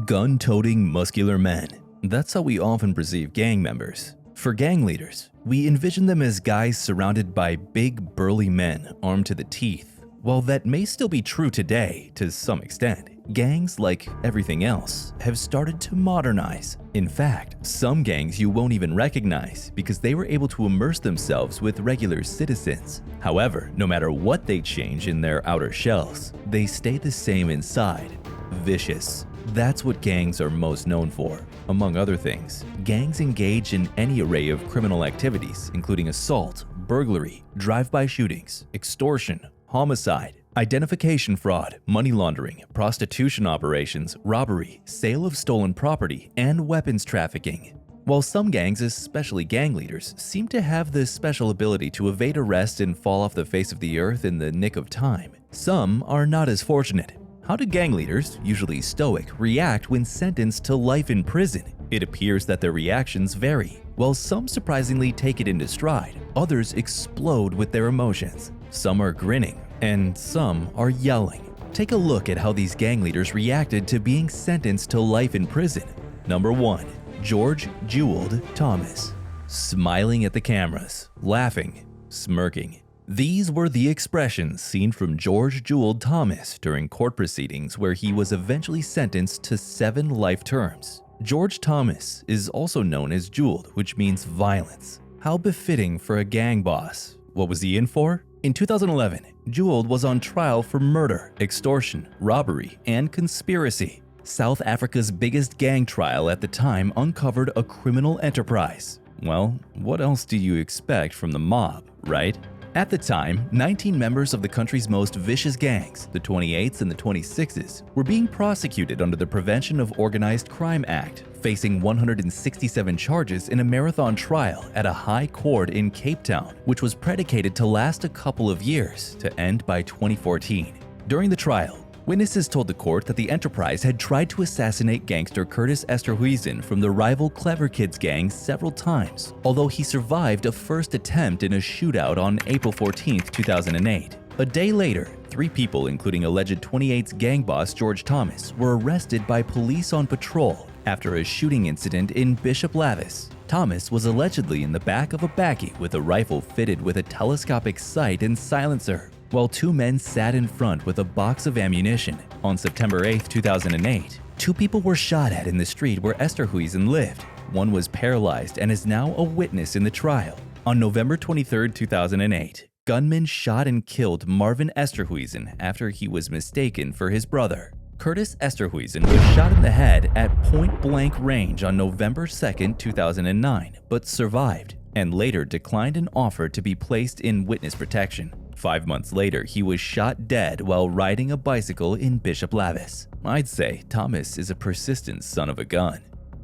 Gun-toting muscular men. That's how we often perceive gang members. For gang leaders, we envision them as guys surrounded by big, burly men armed to the teeth. While that may still be true today to some extent, gangs, like everything else, have started to modernize. In fact, some gangs you won't even recognize because they were able to immerse themselves with regular citizens. However, no matter what they change in their outer shells, they stay the same inside: vicious. That's what gangs are most known for. Among other things, gangs engage in any array of criminal activities, including assault, burglary, drive-by shootings, extortion, homicide, identification fraud, money laundering, prostitution operations, robbery, sale of stolen property, and weapons trafficking. While some gangs, especially gang leaders, seem to have this special ability to evade arrest and fall off the face of the earth in the nick of time, some are not as fortunate. How do gang leaders, usually stoic, react when sentenced to life in prison? It appears that their reactions vary. While some surprisingly take it into stride, others explode with their emotions. Some are grinning, and some are yelling. Take a look at how these gang leaders reacted to being sentenced to life in prison. Number 1. George Jewel Thomas. Smiling at the cameras, laughing, smirking. These were the expressions seen from George Jewel Thomas during court proceedings where he was eventually sentenced to 7 life terms. George Thomas is also known as Jewel, which means violence. How befitting for a gang boss. What was he in for? In 2011, Jewel was on trial for murder, extortion, robbery, and conspiracy. South Africa's biggest gang trial at the time uncovered a criminal enterprise. Well, what else do you expect from the mob, right? At the time, 19 members of the country's most vicious gangs, the 28s and the 26s, were being prosecuted under the Prevention of Organized Crime Act, facing 167 charges in a marathon trial at a high court in Cape Town, which was predicated to last a couple of years to end by 2014. During the trial, witnesses told the court that the enterprise had tried to assassinate gangster Curtis Esterhuizen from the rival Clever Kids gang several times, although he survived a first attempt in a shootout on April 14, 2008. A day later, 3 people, including alleged 28's gang boss George Thomas, were arrested by police on patrol after a shooting incident in Bishop Lavis. Thomas was allegedly in the back of a bakkie with a rifle fitted with a telescopic sight and silencer, while 2 men sat in front with a box of ammunition. On September 8, 2008, 2 people were shot at in the street where Esterhuizen lived. One was paralyzed and is now a witness in the trial. On November 23, 2008, gunmen shot and killed Marvin Esterhuizen after he was mistaken for his brother. Curtis Esterhuizen was shot in the head at point-blank range on November 2, 2009, but survived and later declined an offer to be placed in witness protection. 5 months later, he was shot dead while riding a bicycle in Bishop Lavis. I'd say Thomas is a persistent son of a gun.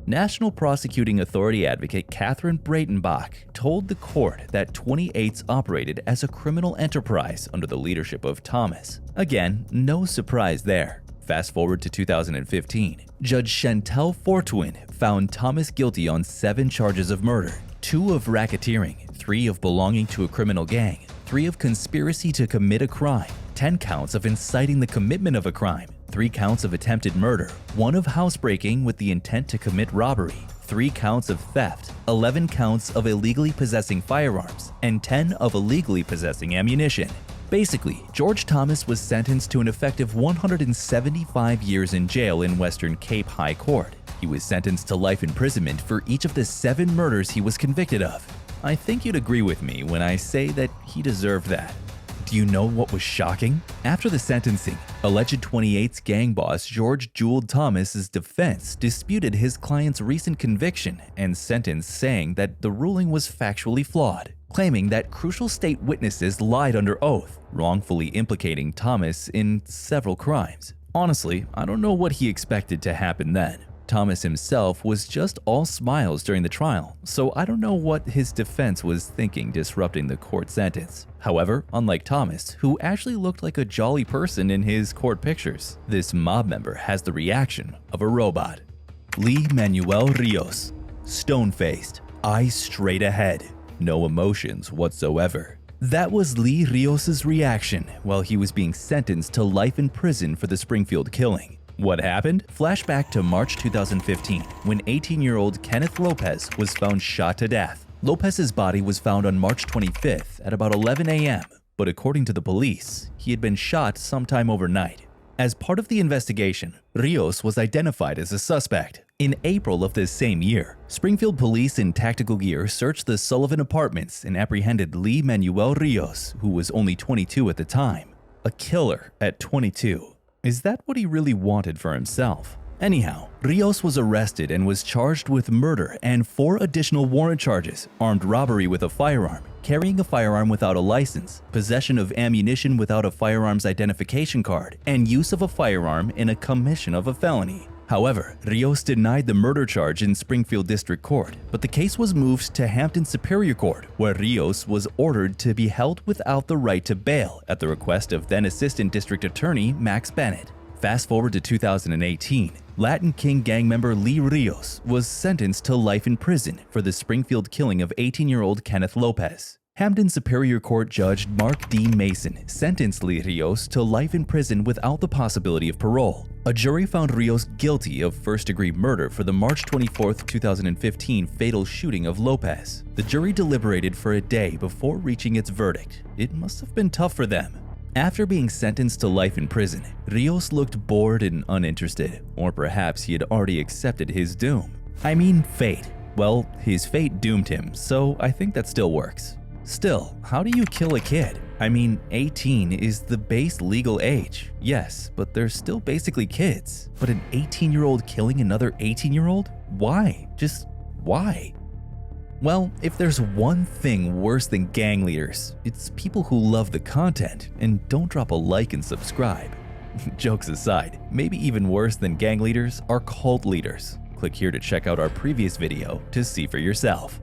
National Prosecuting Authority advocate Catherine Breitenbach told the court that 28s operated as a criminal enterprise under the leadership of Thomas. Again, no surprise there. Fast forward to 2015, Judge Chantel Fortuyn found Thomas guilty on 7 charges of murder, 2 of racketeering, 3 of belonging to a criminal gang, 3 of conspiracy to commit a crime, 10 counts of inciting the commitment of a crime, 3 counts of attempted murder, 1 of housebreaking with the intent to commit robbery, 3 counts of theft, 11 counts of illegally possessing firearms, and 10 of illegally possessing ammunition. Basically, George Thomas was sentenced to an effective 175 years in jail in Western Cape High Court. He was sentenced to life imprisonment for each of the 7 murders he was convicted of. I think you'd agree with me when I say that he deserved that. Do you know what was shocking? After the sentencing, alleged 28's gang boss George Jewel Thomas's defense disputed his client's recent conviction and sentence, saying that the ruling was factually flawed, claiming that crucial state witnesses lied under oath, wrongfully implicating Thomas in several crimes. Honestly, I don't know what he expected to happen then. Thomas himself was just all smiles during the trial, so I don't know what his defense was thinking disrupting the court sentence. However, unlike Thomas, who actually looked like a jolly person in his court pictures, this mob member has the reaction of a robot. Lee Manuel Rios. Stone-faced, eyes straight ahead, no emotions whatsoever. That was Lee Rios' reaction while he was being sentenced to life in prison for the Springfield killing. What happened? Flashback to March 2015, when 18-year-old Kenneth Lopez was found shot to death. Lopez's body was found on March 25th at about 11 a.m., but according to the police, he had been shot sometime overnight. As part of the investigation, Rios was identified as a suspect. In April of this same year, Springfield police in tactical gear searched the Sullivan apartments and apprehended Lee Manuel Rios, who was only 22 at the time. A killer at 22. Is that what he really wanted for himself? Anyhow, Rios was arrested and was charged with murder and 4 additional warrant charges: armed robbery with a firearm, carrying a firearm without a license, possession of ammunition without a firearms identification card, and use of a firearm in a commission of a felony. However, Rios denied the murder charge in Springfield District Court, but the case was moved to Hampton Superior Court, where Rios was ordered to be held without the right to bail at the request of then Assistant District Attorney Max Bennett. Fast forward to 2018, Latin King gang member Lee Rios was sentenced to life in prison for the Springfield killing of 18-year-old Kenneth Lopez. Hampton Superior Court Judge Mark D. Mason sentenced Lee Rios to life in prison without the possibility of parole. A jury found Rios guilty of first-degree murder for the March 24, 2015 fatal shooting of Lopez. The jury deliberated for a day before reaching its verdict. It must have been tough for them. After being sentenced to life in prison, Rios looked bored and uninterested, or perhaps he had already accepted his doom. I mean, fate. Well, his fate doomed him, so I think that still works. Still, how do you kill a kid? I mean, 18 is the base legal age, yes, but they're still basically kids. But an 18-year-old killing another 18-year-old? Why? Just why? Well, if there's one thing worse than gang leaders, it's people who love the content and don't drop a like and subscribe. Jokes aside, maybe even worse than gang leaders are cult leaders. Click here to check out our previous video to see for yourself.